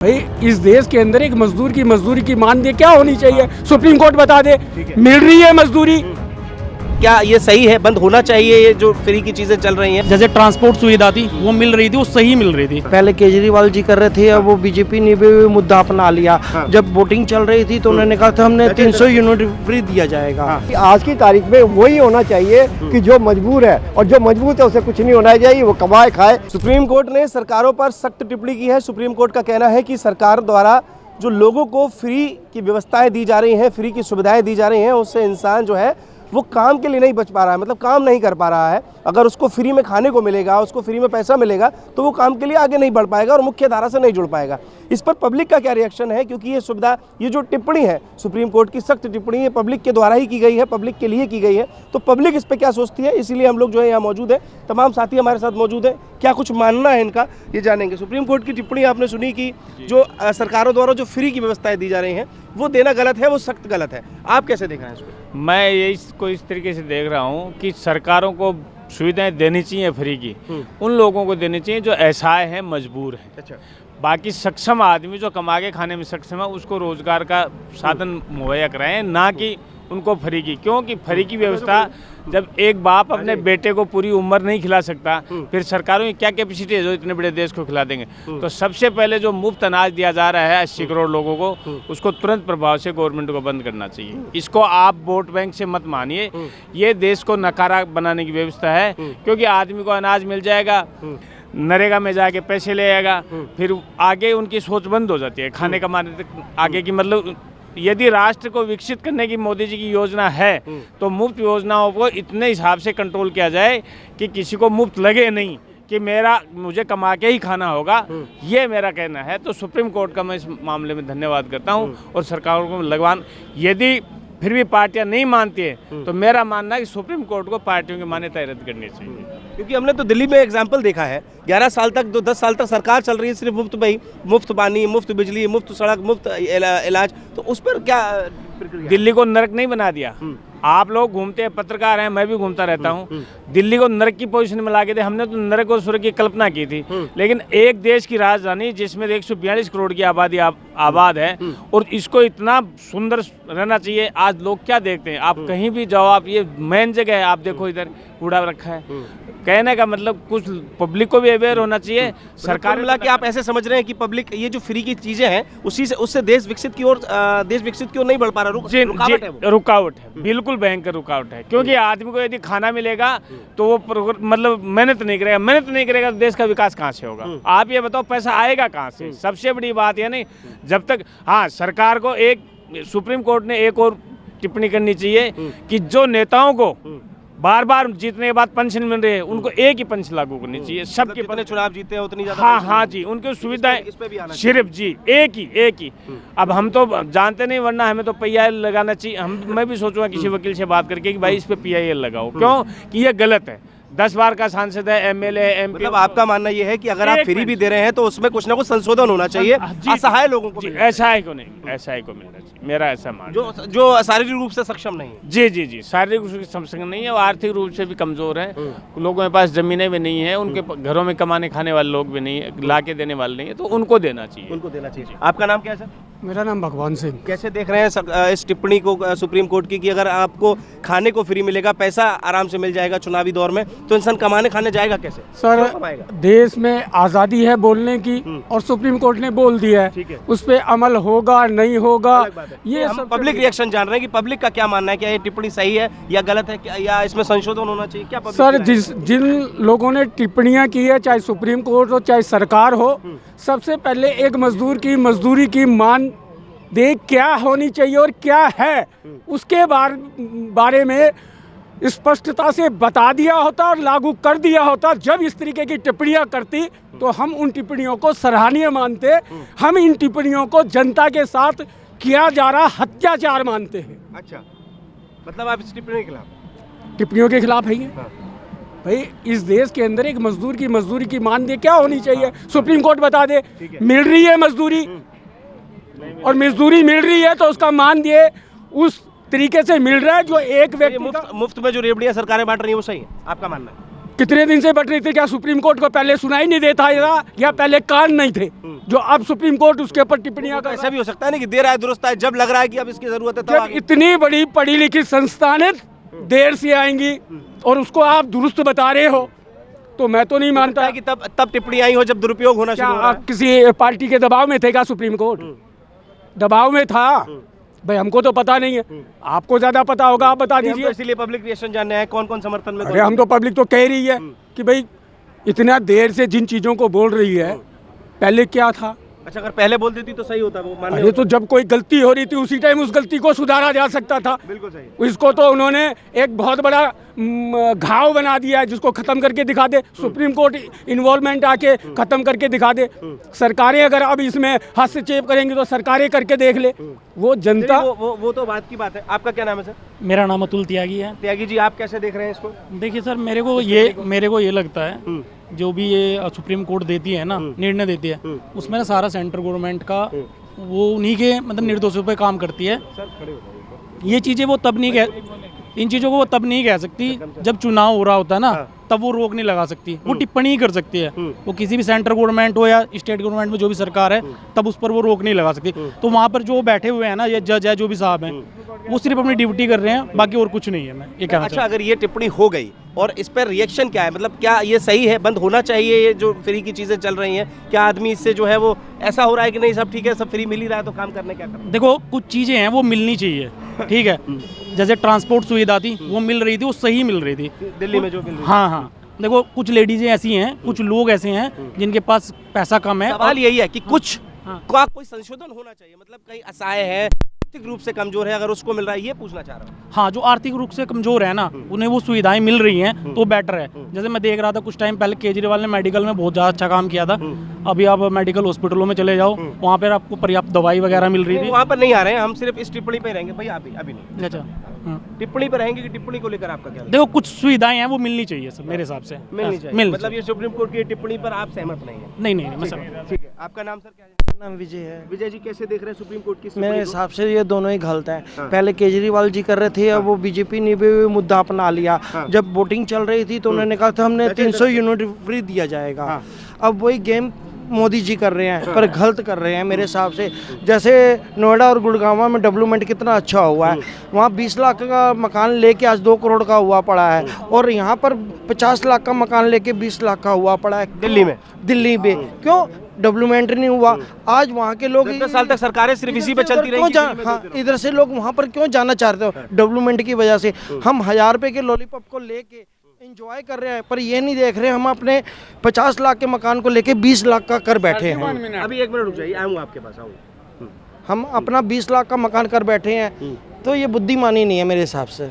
भाई इस देश के अंदर एक मजदूर की मजदूरी की मानदेय क्या होनी चाहिए, सुप्रीम कोर्ट बता दे। मिल रही है मजदूरी, क्या ये सही है? बंद होना चाहिए ये जो फ्री की चीजें चल रही हैं? जैसे ट्रांसपोर्ट सुविधा थी वो मिल रही थी, वो सही मिल रही थी। पहले केजरीवाल जी कर रहे थे, अब वो बीजेपी ने भी मुद्दा अपना लिया। जब वोटिंग चल रही थी तो उन्होंने कहा था हमने 300 यूनिट फ्री दिया जाएगा। आज की तारीख में वही होना चाहिए कि जो मजबूर है, और जो मजबूत है उसे कुछ नहीं होना चाहिए, वो कमाए खाए। सुप्रीम कोर्ट ने सरकारों पर सख्त टिप्पणी की है। सुप्रीम कोर्ट का कहना है कि सरकार द्वारा जो लोगों को फ्री की व्यवस्थाएं दी जा रही हैं, फ्री की सुविधाएं दी जा रही हैं, उससे इंसान जो है वो काम के लिए नहीं बच पा रहा है, मतलब काम नहीं कर पा रहा है। अगर उसको फ्री में खाने को मिलेगा, उसको फ्री में पैसा मिलेगा, तो वो काम के लिए आगे नहीं बढ़ पाएगा और मुख्य धारा से नहीं जुड़ पाएगा। इस पर पब्लिक का क्या रिएक्शन है? क्योंकि ये सुविधा, ये जो टिप्पणी है सुप्रीम कोर्ट की सख्त टिप्पणी, ये पब्लिक के द्वारा ही की गई है, पब्लिक के लिए की गई है, तो पब्लिक इस पर क्या सोचती है, इसीलिए हम लोग जो है यहाँ मौजूद है। तमाम साथी हमारे साथ मौजूद है, क्या कुछ मानना है इनका ये जानेंगे। सुप्रीम कोर्ट की टिप्पणी आपने सुनी कि जो सरकारों द्वारा जो फ्री की व्यवस्थाएं दी जा रही हैं वो देना गलत है, वो सख्त गलत है। आप कैसे देख रहे हैं इसको? मैं ये इसको इस तरीके से देख रहा हूँ कि सरकारों को सुविधाएं देनी चाहिए फ्री की, उन लोगों को देनी चाहिए जो असहाय हैं, मजबूर हैं। अच्छा, बाकी सक्षम आदमी जो कमा के खाने में सक्षम है उसको रोजगार का साधन मुहैया कराएं, ना कि उनको फ्री की। क्योंकि फ्री की व्यवस्था जब एक बाप अपने बेटे को पूरी उम्र नहीं खिला सकता, फिर सरकारों की क्या कैपेसिटी है जो इतने बड़े देश को खिला देंगे। तो सबसे पहले जो मुफ्त अनाज दिया जा रहा है 80 करोड़ लोगों को, उसको तुरंत प्रभाव से गवर्नमेंट को बंद करना चाहिए। इसको आप वोट बैंक से मत मानिए, ये देश को नकारा बनाने की व्यवस्था है। क्योंकि आदमी को अनाज मिल जाएगा, नरेगा में जाके पैसे ले आएगा, फिर आगे उनकी सोच बंद हो जाती है खाने कमाने तक आगे की। मतलब यदि राष्ट्र को विकसित करने की मोदी जी की योजना है तो मुफ्त योजनाओं को इतने हिसाब से कंट्रोल किया जाए कि किसी को मुफ्त लगे नहीं, कि मुझे कमा के ही खाना होगा, ये मेरा कहना है। तो सुप्रीम कोर्ट का मैं इस मामले में धन्यवाद करता हूँ और सरकारों को लगवान, यदि फिर भी पार्टियां नहीं मानती है तो मेरा मानना है कि सुप्रीम कोर्ट को पार्टियों की मान्यता रद्द करनी चाहिए। क्योंकि हमने तो दिल्ली में एग्जाम्पल देखा है, 11 साल तक 10 साल तक सरकार चल रही है, सिर्फ मुफ्त पानी, मुफ्त बिजली, मुफ्त सड़क, मुफ्त इलाज। तो उस पर क्या प्रक्रिया? दिल्ली को नरक नहीं बना दिया। आप लोग घूमते हैं, पत्रकार हैं, मैं भी घूमता रहता हूँ। दिल्ली को नरक की पोजीशन में ला के दे, हमने तो नरक और स्वर्ग की कल्पना की थी। लेकिन एक देश की राजधानी जिसमें 142 करोड़ की आबादी आबाद है और इसको इतना सुंदर रहना चाहिए। आज लोग क्या देखते हैं, आप कहीं भी जाओ, आप ये मेन जगह है, आप देखो इधर कूड़ा रखा है। कहने का मतलब कुछ पब्लिक को भी अवेयर होना चाहिए। सरकार मिला कि आप ऐसे समझ रहे हैं कि पब्लिक ये जो फ्री की चीजें हैं उससे देश विकसित की ओर नहीं बढ़ पा रहा, रुकावट है वो। रुकावट है, बिल्कुल भयंकर रुकावट है। क्योंकि आदमी को यदि खाना मिलेगा तो वो मतलब मेहनत नहीं करेगा तो देश का विकास कहाँ से होगा? आप ये बताओ पैसा आएगा कहाँ से? सबसे बड़ी बात ये नहीं, जब तक हाँ सरकार को सुप्रीम कोर्ट ने एक और टिप्पणी करनी चाहिए कि जो नेताओं को बार बार जीतने के बाद पेंशन मिल रही है उनको एक ही पेंशन लागू करनी चाहिए सबके। जितने चुनाव जीते हैं उतनी ज्यादा। हाँ जी, उनकी सुविधाएं सिर्फ जी एक ही। अब हम तो जानते नहीं, वरना हमें तो PIL लगाना चाहिए। मैं भी सोचूंगा किसी वकील से बात करके कि भाई इस पे PIL लगाओ, क्यों कि ये गलत है। 10 बार का सांसद है, MLA MP। मतलब आपका मानना ये है कि अगर आप फ्री भी दे रहे हैं तो उसमें कुछ ना कुछ संशोधन होना चाहिए, असहाय लोगों को। असहाय को मिलना चाहिए, मेरा ऐसा मानना। जो शारीरिक रूप से सक्षम नहीं है। जी, शारीरिक रूप से सक्षम नहीं है और आर्थिक रूप से भी कमजोर है। लोगों के पास जमीनें भी नहीं है, उनके घरों में कमाने खाने वाले लोग भी नहीं है, ला के देने वाले नहीं है, तो उनको देना चाहिए। आपका नाम क्या है सर? मेरा नाम भगवान सिंह। कैसे देख रहे हैं इस टिप्पणी को सुप्रीम कोर्ट की कि अगर आपको खाने को फ्री मिलेगा, पैसा आराम से मिल जाएगा चुनावी दौर में, तो इंसान कमाने खाने जाएगा कैसे? सर देश में आज़ादी है बोलने की और सुप्रीम कोर्ट ने बोल दिया है, उस पर अमल होगा नहीं होगा, ये हम पब्लिक रिएक्शन जान रहे हैं कि पब्लिक का क्या मानना है, क्या ये टिप्पणी सही है या गलत है, या इसमें संशोधन होना चाहिए? क्या सर जिन लोगों ने टिप्पणियां की है, चाहे सुप्रीम कोर्ट हो चाहे सरकार हो, सबसे पहले एक मजदूर की मजदूरी की मानदेय क्या होनी चाहिए और क्या है उसके बारे में स्पष्टता से बता दिया होता और लागू कर दिया होता। जब इस तरीके की टिप्पणियां करती तो हम उन टिप्पणियों को सराहनीय मानते। हम इन टिप्पणियों को जनता के साथ किया जा रहा अत्याचार मानते हैं। अच्छा, मतलब आप इस टिप्पणी के खिलाफ? टिप्पणियों के खिलाफ है ये। भाई इस देश के अंदर एक मजदूर की मजदूरी की मानदेय क्या होनी चाहिए, सुप्रीम कोर्ट बता दे। मिल रही है मजदूरी और मजदूरी मिल रही है तो उसका मानदेय उस तरीके से मिल रहा है जो एक व्यक्ति मुफ्त में जो रेवड़ियां सरकारें बांट रही है वो सही है, आपका मानना है? कितने दिन से बढ़ रही थी? क्या सुप्रीम कोर्ट को पहले सुनाई नहीं देता था या पहले कान नहीं थे जो अब सुप्रीम कोर्ट उसके ऊपर टिप्पणियां कर? ऐसा भी हो सकता है ना कि देर आए दुरुस्त आए, जब लग रहा है कि अब इसकी जरूरत है तब जब आगे। इतनी बड़ी पढ़ी लिखी संस्थानें देर से आएंगी और उसको आप दुरुस्त बता रहे हो तो मैं तो नहीं मानता है कि तब टिप्पणी आई हो जब दुरुपयोग होना क्या शुरू हो रहा आप किसी पार्टी के दबाव में थे? क्या सुप्रीम कोर्ट दबाव में था? भाई हमको तो पता नहीं है, आपको ज्यादा पता होगा, आप बता है। हम तो दीजिए। इसीलिए पब्लिक रिएक्शन जानने आए, कौन कौन समर्थन में, अरे हम तो पब्लिक तो कह रही है कि भाई इतना देर से जिन चीजों को बोल रही है पहले क्या था? अच्छा, अगर पहले बोल देती तो सही होता, वो मानने अरे तो जब कोई गलती हो रही थी उसी टाइम उस गलती को सुधारा जा सकता था। बिल्कुल सही। इसको तो उन्होंने एक बहुत बड़ा घाव बना दिया है जिसको खत्म करके दिखा दे, सुप्रीम कोर्ट इन्वॉल्वमेंट आके खत्म करके दिखा दे। सरकारें अगर अब इसमें हस्तक्षेप करेंगी तो सरकारें करके देख ले, वो जनता। वो तो बात की बात है। आपका क्या नाम है सर? मेरा नाम अतुल त्यागी है। त्यागी जी, आप कैसे देख रहे हैं इसको? देखिए सर, मेरे को ये लगता है जो भी ये सुप्रीम कोर्ट देती है ना, निर्णय देती है, उसमें ना सारा सेंट्रल गवर्नमेंट का वो उन्हीं के मतलब निर्देशों पे काम करती है। ये चीज़ें वो तब नहीं इन चीज़ों को वो तब नहीं कह सकती जब चुनाव हो रहा होता है ना, तब वो रोक नहीं लगा सकती, वो टिप्पणी ही कर सकती है। वो किसी भी सेंट्रल गवर्नमेंट हो या स्टेट गवर्नमेंट में जो भी सरकार है, तब उस पर वो रोक नहीं लगा सकती। तो वहाँ पर जो बैठे हुए हैं ना, ये जज है जो भी साहब हैं, वो सिर्फ अपनी ड्यूटी कर रहे हैं, बाकी और कुछ नहीं है। मैं ये कहना अच्छा, अगर ये टिप्पणी हो गई और इस पर रिएक्शन क्या है? मतलब क्या ये सही है, बंद होना चाहिए ये जो फ्री की चीज़ें चल रही हैं? क्या आदमी इससे जो है वो ऐसा हो रहा है कि नहीं सब ठीक है, सब फ्री मिल ही रहा है तो काम करने क्या करना? देखो, कुछ चीज़ें हैं वो मिलनी चाहिए, ठीक है। जैसे ट्रांसपोर्ट सुविधा थी वो मिल रही थी, वो सही मिल रही थी दिल्ली में जो मिल रही है। हाँ हाँ। देखो, कुछ लेडीजें ऐसी हैं, कुछ लोग ऐसे हैं जिनके पास पैसा कम है। सवाल यही है कि कुछ हाँ। का कोई संशोधन होना चाहिए, मतलब कहीं असहाय है, आर्थिक रूप से कमजोर है, अगर उसको मिल रहा है, ये पूछना चाह रहा हूँ। हाँ, जो आर्थिक रूप से कमजोर है ना, उन्हें वो सुविधाएं मिल रही हैं तो बेटर है। जैसे मैं देख रहा था कुछ टाइम पहले केजरीवाल ने मेडिकल में बहुत ज़्यादा अच्छा काम किया था। अभी आप मेडिकल हॉस्पिटलों में चले जाओ, वहाँ पर आपको पर्याप्त दवाई वगैरह मिल रही थी। वहाँ पर नहीं आ रहे हैं हम, सिर्फ इस टिप्पणी पे रहेंगे। भाई अभी नहीं, अच्छा, टिप्पणी पर रहेंगे कि टिप्पणी को लेकर आपका क्या? देखो, कुछ सुविधाएं हैं वो मिलनी चाहिए सर, मेरे हिसाब से मिलनी चाहिए, मिलनी मतलब ये सुप्रीम कोर्ट की टिप्पणी पर आप सहमत नहीं है? नहीं, मैं समझ। ठीक है, आपका नाम सर क्या है? नाम विजय है। विजय जी, कैसे देख रहे हैं सुप्रीम कोर्ट की टिप्पणी मेरे को? हिसाब से ये दोनों ही गलत हैं। पहले केजरीवाल जी कर रहे थे, अब वो बीजेपी ने भी मुद्दा अपना लिया। जब वोटिंग चल रही थी तो उन्होंने कहा था हमने 300 यूनिट फ्री दिया जाएगा। अब वही गेम मोदी जी कर रहे हैं, पर गलत कर रहे हैं मेरे हिसाब से। जैसे नोएडा और गुड़गांव में डेवलपमेंट कितना अच्छा हुआ है, वहाँ 20 लाख का मकान लेके आज 2 करोड़ का हुआ पड़ा है, और यहाँ पर 50 लाख का मकान लेके 20 लाख का हुआ पड़ा है दिल्ली में। क्यों डेवलपमेंट नहीं हुआ? आज वहाँ के लोग 10 साल तक सरकारें सिर्फ इसी पे चलती रही। हाँ, इधर से लोग वहाँ पर क्यों जाना चाहते हो? डेवलपमेंट की वजह से। हम 1000 रुपए के लॉलीपॉप को लेके एंजॉय कर रहे हैं, पर ये नहीं देख रहे हम अपने 50 लाख के मकान को लेके 20 लाख का कर बैठे हैं। अभी 1 मिनट रुक जाइए, आऊँगा आपके पास, आऊँगा। हम अपना 20 लाख का मकान कर बैठे हैं, तो ये बुद्धिमानी नहीं है मेरे हिसाब से।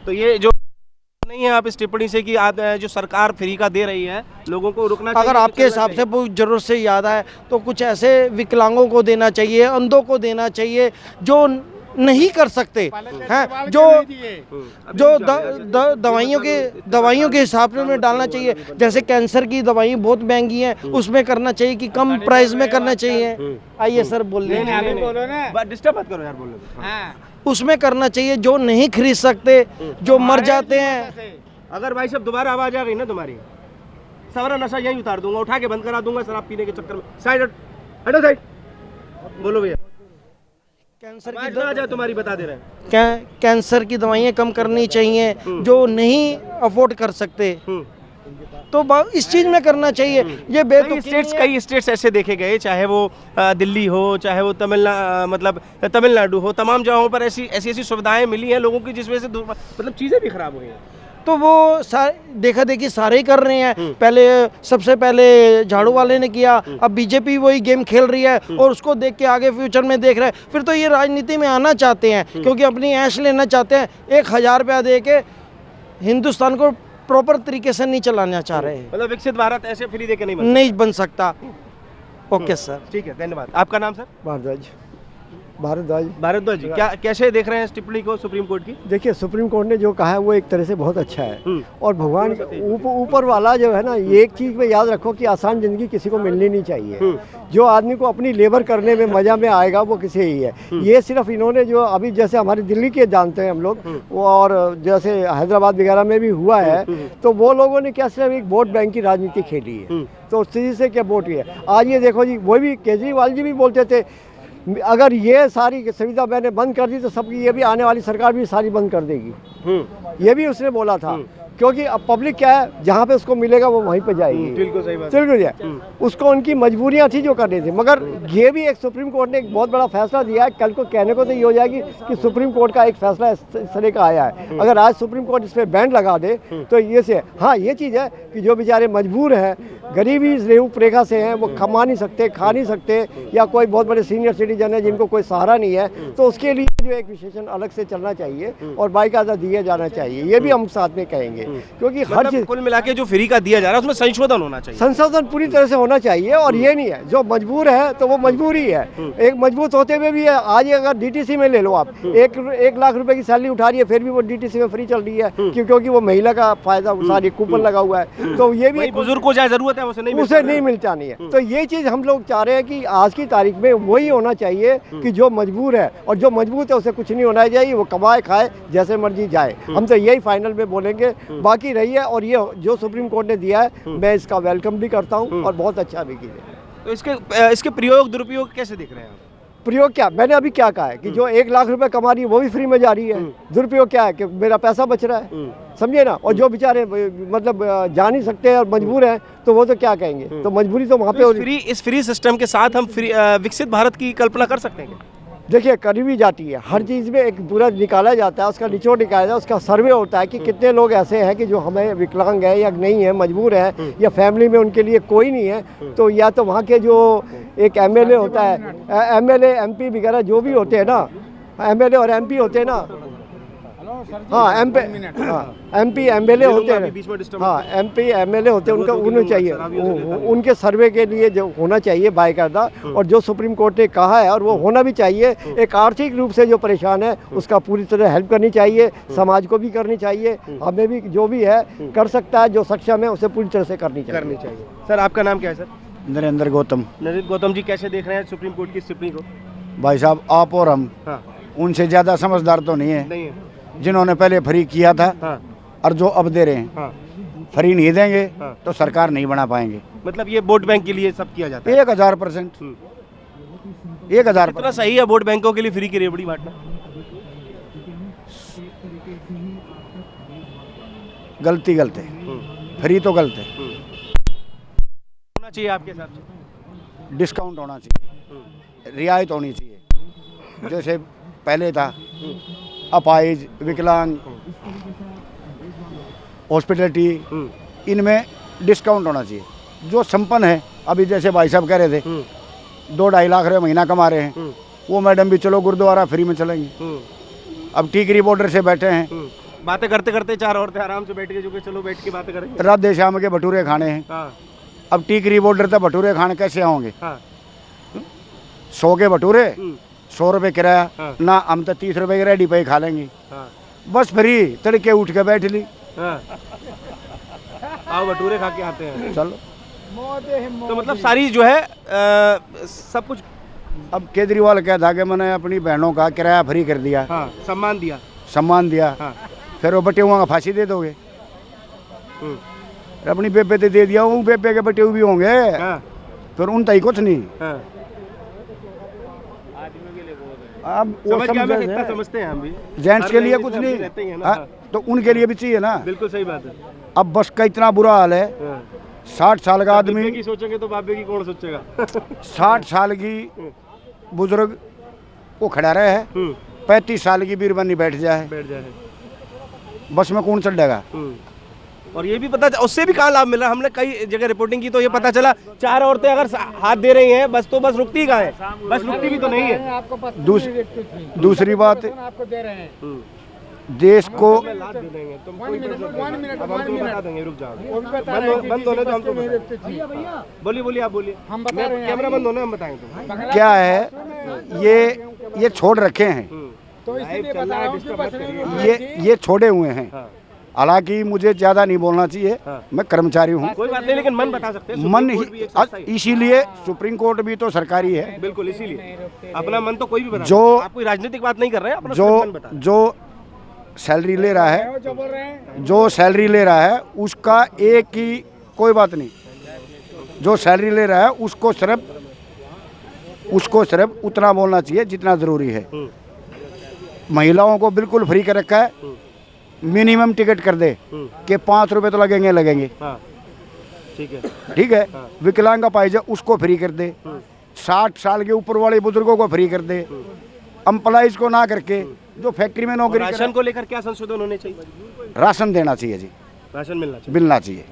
तो ये जो नहीं है आप इस टिप्पणी से कि जो सरकार फ्री का दे रही है, लोगों को रुकना चाहिए? अगर आपके हिसाब से जरूरत से ज़्यादा है तो कुछ ऐसे विकलांगों को देना चाहिए, अंधों को देना चाहिए जो नहीं कर सकते हैं, जो दवाइयों के हिसाब में डालना चाहिए। जैसे कैंसर की दवाई बहुत महंगी हैं, उसमें करना चाहिए कि कम प्राइस में करना चाहिए। आइए सर, बोल रहे हैं, डिस्टर्ब मत करो यार, बोलो। उसमें करना चाहिए। जो नहीं खरीद सकते, जो मर जाते हैं। अगर भाई साहब दोबारा आवाज आ गई ना तुम्हारी, सारा नशा यहीं उतार दूंगा, उठा के बंद करा दूंगा शराब पीने के चक्कर में। साइड हटो, साइड बोलो भैया। कैंसर की तुम्हारी बता दे रहे हैं, कैंसर की दवाइयाँ कम करनी चाहिए, जो नहीं अफोर्ड कर सकते तो इस चीज में करना चाहिए। ये कई स्टेट्स ऐसे देखे गए, चाहे वो दिल्ली हो, चाहे वो तमिलनाडु हो, तमाम जगहों पर ऐसी सुविधाएं मिली हैं लोगों की, जिसमें से मतलब चीजें भी खराब हो गई हैं। तो वो देखा देखी सारे ही कर रहे हैं। सबसे पहले झाड़ू वाले ने किया, अब बीजेपी वही गेम खेल रही है और उसको देख के आगे फ्यूचर में देख रहे हैं। फिर तो ये राजनीति में आना चाहते हैं क्योंकि अपनी ऐश लेना चाहते हैं। 1000 रुपया दे के हिंदुस्तान को प्रॉपर तरीके से नहीं चलाना चाह रहे हैं। मतलब विकसित भारत ऐसे फ्री दे के नहीं बन सकता। ओके सर, ठीक है, धन्यवाद। आपका नाम सर? भारद्वाज। भारद्वाज। भारद्वाज जी, क्या कैसे देख रहे हैं इस टिप्पणी को सुप्रीम कोर्ट की? देखिए, सुप्रीम कोर्ट ने जो कहा है वो एक तरह से बहुत अच्छा है। और भगवान ऊपर वाला जो है ना, एक चीज़ में याद रखो कि आसान ज़िंदगी किसी को मिलनी नहीं चाहिए। जो आदमी को अपनी लेबर करने में मज़ा में आएगा वो किसी ही है। ये सिर्फ इन्होंने जो अभी जैसे हमारे दिल्ली के जानते हैं हम लोग, और जैसे हैदराबाद वगैरह में भी हुआ है, तो वो लोगों ने क्या सिर्फ एक वोट बैंक की राजनीति खेली है। तो उस चीज़ से क्या वोट है। आज ये देखो जी, वो भी केजरीवाल जी भी बोलते थे अगर ये सारी सुविधा मैंने बंद कर दी तो सबकी, ये भी आने वाली सरकार भी सारी बंद कर देगी। ये भी उसने बोला था, क्योंकि अब पब्लिक क्या है, जहाँ पे उसको मिलेगा वो वहीं पे जाएगी। बिल्कुल सही बात। बिल्कुल उसको उनकी मजबूरियाँ थी जो करनी थी। मगर ये भी एक सुप्रीम कोर्ट ने एक बहुत बड़ा फैसला दिया है। कल को कहने को तो ये हो जाएगी कि सुप्रीम कोर्ट का एक फैसला इस तरह का आया है। अगर आज सुप्रीम कोर्ट इस पर बैन लगा दे तो ये से, हाँ ये चीज़ है कि जो बेचारे मजबूर हैं, गरीबी रेहूप रेखा से हैं, वो कमा नहीं सकते, खा नहीं सकते, या कोई बहुत बड़े सीनियर सिटीजन है जिनको कोई सहारा नहीं है, तो उसके लिए जो एक विशेषण अलग से चलना चाहिए और बाकायदा दिया जाना चाहिए। ये भी हम साथ में कहेंगे, क्योंकि हर चीज कुल मिला के जो फ्री का दिया जा रहा है उसमें संशोधन होना चाहिए। संशोधन पूरी तरह से होना चाहिए। और ये नहीं है जो मजबूर है तो वो मजबूरी है, एक मजबूत होते हुए भी है। आज अगर डीटीसी में ले लो आप, 1 लाख रुपए की सैलरी उठा रही है, फिर भी वो डीटीसी में फ्री चल रही है, क्योंकि वो महिला का फायदा उठा रही है, कूपन लगा हुआ है। तो ये भी बुजुर्ग को जहाँ जरूरत है उसे नहीं मिल जानी है। तो ये चीज हम लोग चाह रहे हैं कि आज की तारीख में वही होना चाहिए कि जो मजबूर है, और जो मजबूत है उसे कुछ नहीं होना चाहिए, वो कमाए खाए जैसे मर्जी जाए। हम तो यही फाइनल में बोलेंगे। बाकी रही है, और ये जो सुप्रीम कोर्ट ने दिया है मैं इसका वेलकम भी करता हूँ और बहुत अच्छा भी किया। तो इसके प्रयोग दुरुपयोग कैसे देख रहे हैं आप? प्रयोग क्या, मैंने अभी क्या कहा है कि जो 1 लाख रुपए कमा रही है वो भी फ्री में जा रही है। दुरुपयोग क्या है कि मेरा पैसा बच रहा है, समझे ना। और जो बेचारे मतलब जा नहीं सकते और मजबूर हैं, तो वो तो क्या कहेंगे। तो मजबूरी तो वहाँ पे हो रही। इस फ्री सिस्टम के साथ हम विकसित भारत की कल्पना कर सकते हैं? देखिए, करी भी जाती है। हर चीज़ में एक पूरा निकाला जाता है, उसका निचोड़ निकाला जाता है, उसका सर्वे होता है कि कितने लोग ऐसे हैं कि जो हमें विकलांग है या नहीं है, मजबूर है, या फैमिली में उनके लिए कोई नहीं है। तो या तो वहाँ के जो एक एमएलए होता है, एमएलए एमपी वगैरह जो भी होते हैं ना, एमएलए और एमपी होते हैं ना, हाँ एमपी एमएलए होते हैं, हाँ एमपी एमएलए होते हैं, उनका उन्हें चाहिए, उनके सर्वे के लिए जो होना चाहिए बाकायदा। और जो सुप्रीम कोर्ट ने कहा है और वो होना भी चाहिए। एक आर्थिक रूप से जो परेशान है उसका पूरी तरह हेल्प करनी चाहिए, समाज को भी करनी चाहिए, हमें भी जो भी है कर सकता है, जो सक्षम है उसे पूरी तरह से करनी चाहिए। सर, आपका नाम क्या है सर? नरेंद्र गौतम। नरेंद्र गौतम जी, कैसे देख रहे हैं सुप्रीम कोर्ट की टिप्पणी को? भाई साहब, आप और हम उनसे ज़्यादा समझदार तो नहीं है, जिन्होंने पहले फ्री किया था और जो अब दे रहे हैं। फ्री नहीं देंगे तो सरकार नहीं बना पाएंगे। मतलब ये वोट बैंक के लिए सब किया जाता है? 1000%। 1000%। कितना सही है वोट बैंकों के लिए फ्री की रेवड़ी बांटना? गलत है। फ्री तो गलत है। होना चाहिए आपके हिसाब से? डिस्काउंट होना चाहिए, रियायत होनी चाहिए। जैसे पहले था, अपाहिज, विकलांग, हॉस्पिटलिटी, इनमें डिस्काउंट होना चाहिए। जो संपन्न है, अभी जैसे भाई साहब कह रहे थे 2-2.5 लाख रुपये महीना कमा रहे हैं, वो मैडम भी चलो गुरुद्वारा फ्री में चलेंगी। अब टीकरी बॉर्डर से बैठे हैं, बातें करते करते 4 औरतें आराम से बैठ के, जो कि चलो बैठ के बातें करेंगे, राधे श्याम के भटूरे खाने हैं। अब टीकरी बॉर्डर तक भटूरे खाने कैसे होंगे? 100 के भटूरे, 100 रुपये किराया ना, हम तो 30 रुपये की रेडी पे खा लेंगे। बस फ्री, तड़के उठ के बैठ ली, आओ भटूरे खा के आते हैं, चलो। तो मतलब सारी जो है सब कुछ। अब केजरीवाल क्या था कि मैंने अपनी बहनों का किराया फ्री कर दिया, सम्मान दिया, फिर वो बटे हुआ का फांसी दे दोगे। अपनी बेबे तो दे दिया हूँ, बेबे के बटे हुए भी होंगे, फिर उन तक कुछ नहीं। अब समझते हैं हम भी, जेंट्स के लिए कुछ नहीं, तो उनके लिए भी चाहिए ना। बिल्कुल सही बात है। अब बस का इतना बुरा हाल है, 60 साल का आदमी की सोचेंगे तो बाबे की कौन सोचेगा? 60 साल की बुजुर्ग वो खड़ा रहे है, 35 साल की बीरबनी बैठ जाए, बस में कौन चढ़ेगा? और ये भी पता, उससे भी कहाँ लाभ मिल रहा है। हमने कई जगह रिपोर्टिंग की तो ये पता चला 4 औरतें अगर हाथ दे रही हैं, बस तो बस रुकती कहाँ है? बस रुकती भी तो नहीं है। दूसरी बात, देश को बोलिए आप बोलिए, कैमरा बंद होना, हम बताएंगे। क्या है ये ये छोड़ रखे हैं, तो इसीलिए बता रहा हूं कि बस ये छोड़े हुए हैं। हालांकि मुझे ज़्यादा नहीं बोलना चाहिए, मैं कर्मचारी हूँ। कोई बात नहीं, लेकिन मन बता सकते हैं, मन सुप्रीम कोर्ट भी एक संस्था ही है। इसीलिए सुप्रीम कोर्ट भी तो सरकारी है। बिल्कुल, इसीलिए अपना मन तो कोई भी बता जो सकता है। आप कोई राजनीतिक बात नहीं कर रहे हैं, अपना जो मन बता। जो सैलरी ले रहा है, जो सैलरी ले रहा है उसका एक ही, कोई बात नहीं, जो सैलरी ले रहा है उसको सिर्फ उतना बोलना चाहिए जितना ज़रूरी है। महिलाओं को बिल्कुल फ्री कर रखा है, मिनिमम टिकट कर दे कि 5 रुपए तो लगेंगे। हाँ, ठीक है। ठीक है, विकलांग का पाइजा उसको फ्री कर दे, 60 साल के ऊपर वाले बुजुर्गों को फ्री कर दे, एम्प्लॉइज को ना करके जो फैक्ट्री में नौकरी राशन को लेकर क्या संशोधन होने चाहिए? राशन देना चाहिए जी, राशन मिलना चाहिए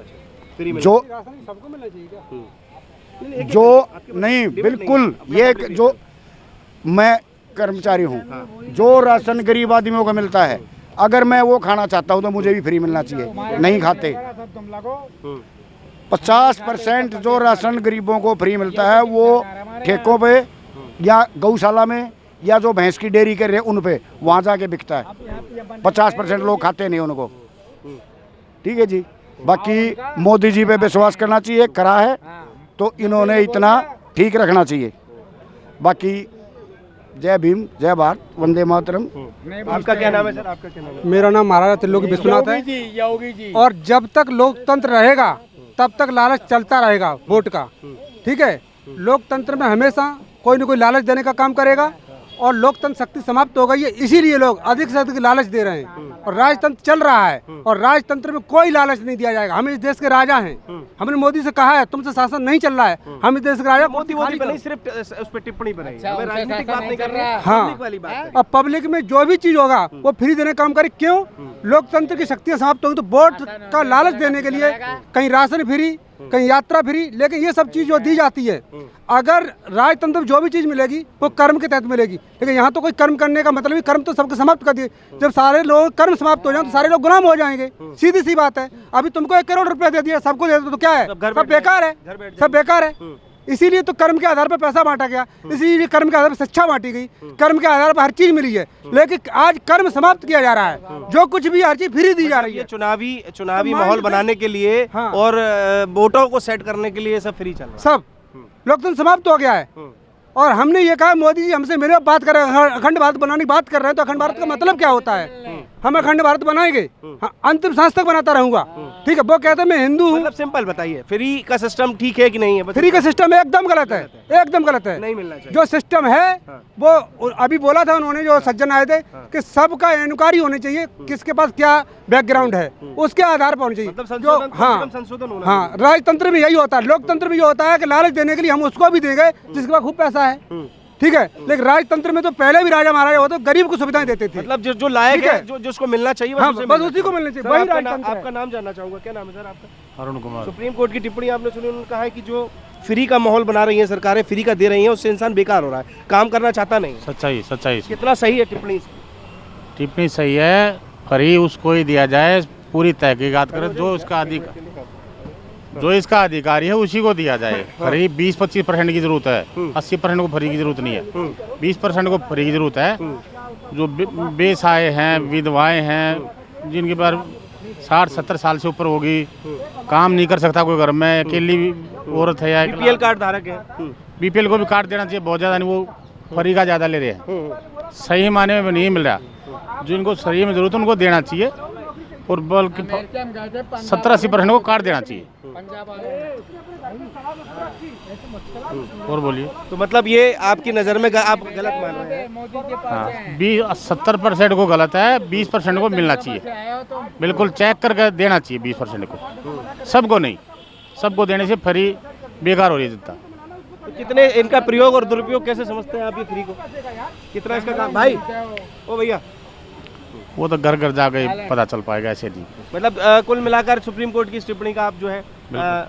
फ्री में। जो सबको मिलना चाहिए क्या? जो नहीं, बिल्कुल ये जो मैं कर्मचारी हूँ, जो राशन गरीब आदमियों को मिलता है, अगर मैं वो खाना चाहता हूँ तो मुझे भी फ्री मिलना चाहिए। नहीं खाते, 50% जो राशन गरीबों को फ्री मिलता है वो ठेकों पे या गौशाला में या जो भैंस की डेयरी कर रहे हैं उन पे वहाँ जाके बिकता है। 50% लोग खाते नहीं उनको। ठीक है जी, बाकी मोदी जी पे विश्वास करना चाहिए, करा है तो इन्होंने इतना ठीक रखना चाहिए। बाकी जय भीम, जय भारत, वंदे मातरम। आपका क्या नाम है सर? आपका क्या नाम है? मेरा नाम महाराजा त्रिलोकी विश्वनाथ है। और जब तक लोकतंत्र रहेगा तब तक लालच चलता रहेगा वोट का। ठीक है, लोकतंत्र में हमेशा कोई न कोई लालच देने का काम करेगा और लोकतंत्र शक्ति समाप्त हो गई है, इसीलिए लोग अधिक से अधिक लालच दे रहे हैं और राजतंत्र चल रहा है और राजतंत्र में कोई लालच नहीं दिया जाएगा। हम इस देश के राजा हैं, हमने मोदी से कहा है तुमसे शासन नहीं चल रहा है, हम इस देश के राजा। मोदी पर नहीं, सिर्फ उस पर टिप्पणी पर है, हमें राजनीतिक बात नहीं कर रहे हैं, हाँ, पब्लिक वाली बात है। अब पब्लिक में जो भी चीज होगा वो फ्री देने का काम करे। क्यों? लोकतंत्र की शक्तियां समाप्त होगी तो वोट का लालच देने के लिए कहीं राशन फ्री, कहीं यात्रा फ्री, लेकिन ये सब चीज जो दी जाती है, अगर राजतंत्र में जो भी चीज मिलेगी वो कर्म के तहत मिलेगी। लेकिन यहाँ तो कोई कर्म करने का मतलब ही, कर्म तो सबके समाप्त कर दिए। जब सारे लोग कर्म समाप्त हो जाए तो सारे लोग गुलाम हो जाएंगे, सीधी सी बात है। अभी तुमको 1 करोड़ रुपया दे दिया, सबको दे दो तो क्या है? सब बेकार है, सब बेकार है। इसीलिए तो कर्म के आधार पर पैसा बांटा गया, इसीलिए कर्म के आधार पर शिक्षा बांटी गई, कर्म के आधार पर हर चीज मिली है। लेकिन आज कर्म समाप्त किया जा रहा है, जो कुछ भी हर चीज फ्री दी जा रही है। चुनावी माहौल बनाने के लिए और वोटों को सेट करने के लिए सब फ्री चल रहा है। सब लोकतंत्र समाप्त हो गया है। और हमने ये कहा मोदी जी हमसे मिले, बात कर रहे हैं, अखंड भारत बनाने की बात कर रहे हैं, तो अखंड भारत का मतलब क्या होता है? हम अखंड भारत बनाएंगे, हाँ, अंतिम सांस तक बनाता रहूंगा। ठीक है, वो कहते हैं मैं हिंदू हूँ। मतलब सिंपल बताइए, फ्री का सिस्टम ठीक है कि नहीं है? फ्री का सिस्टम एकदम गलत है, एकदम गलत है। नहीं मिलना चाहिए। जो सिस्टम है वो अभी बोला था उन्होंने, जो सज्जन आए थे, कि सबका इंक्वायरी होनी चाहिए, किसके पास क्या बैकग्राउंड है उसके आधार पर होनी चाहिए। मतलब जो संशोधन होना हाँ, राजतंत्र में यही होता है, लोकतंत्र में ये होता है कि लालच देने के लिए हम उसको भी देंगे जिसके पास खूब पैसा है। ठीक है, लेकिन राजतंत्र में तो पहले भी राजा महाराजा होते गरीब को सुविधाएं देते थे। मतलब जो लायक है, जो जिसको मिलना चाहिए, हाँ, बस उसी को मिलना चाहिए। वही राजतंत्र है। आपका नाम जानना चाहूंगा, क्या नाम है सर आपका? अरुण कुमार। सुप्रीम कोर्ट की टिप्पणी आपने सुनी, उन्होंने कहा है कि जो फ्री का माहौल बना रही है सरकारें, फ्री का दे रही है, उससे इंसान बेकार हो रहा है, काम करना चाहता नहीं। सच्चाई कितना सही है टिप्पणी? टिप्पणी सही है, फ्री उसको ही दिया जाए, पूरी तहकीकात करे, जो इसका अधिकारी है उसी को दिया जाए। फ्री 20-25% की जरूरत है, 80% को फ्री की जरूरत नहीं है, 20% को फ्री की जरूरत है। जो बेसहाय हैं, विधवाएं हैं, जिनके पास 60-70 साल से ऊपर होगी, काम नहीं कर सकता कोई घर में, अकेली औरत है या बीपीएल कार्ड धारक है, बीपीएल को भी कार्ड देना चाहिए। बहुत ज़्यादा नहीं, वो फ्री का ज़्यादा ले रहे हैं, सही मायने में नहीं मिल रहा। जिनको सही में जरूरत है उनको देना चाहिए और बल्कि 70-80% को कार्ड देना चाहिए। और बोलिए। तो मतलब ये आपकी नज़र में आप गलत मान रहे हैं? हाँ, 70% को गलत है, 20% को मिलना चाहिए। बिल्कुल चेक करके देना चाहिए 20% को, सबको नहीं। सबको देने से फ्री बेकार हो रही है जितना। तो कितने इनका प्रयोग और दुरुपयोग कैसे समझते हैं आप ये फ्री को? कितना इसका काम? भाई ओ भैया, वो तो घर घर जाके पता चल पाएगा, ऐसे नहीं। मतलब कुल मिलाकर सुप्रीम कोर्ट की इस टिप्पणी का आप जो है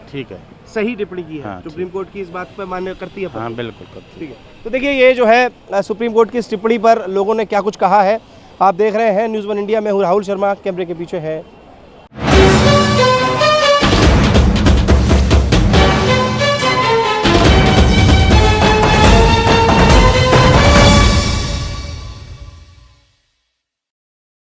ठीक है, सही टिप्पणी की है। हाँ, सुप्रीम कोर्ट की इस बात पर मान्य करती है? हाँ बिल्कुल करती है। ठीक है, तो देखिए ये जो है सुप्रीम कोर्ट की इस टिप्पणी पर लोगों ने क्या कुछ कहा है, आप देख रहे हैं न्यूज़ 1 इंडिया में हूँ राहुल शर्मा, कैमरे के पीछे है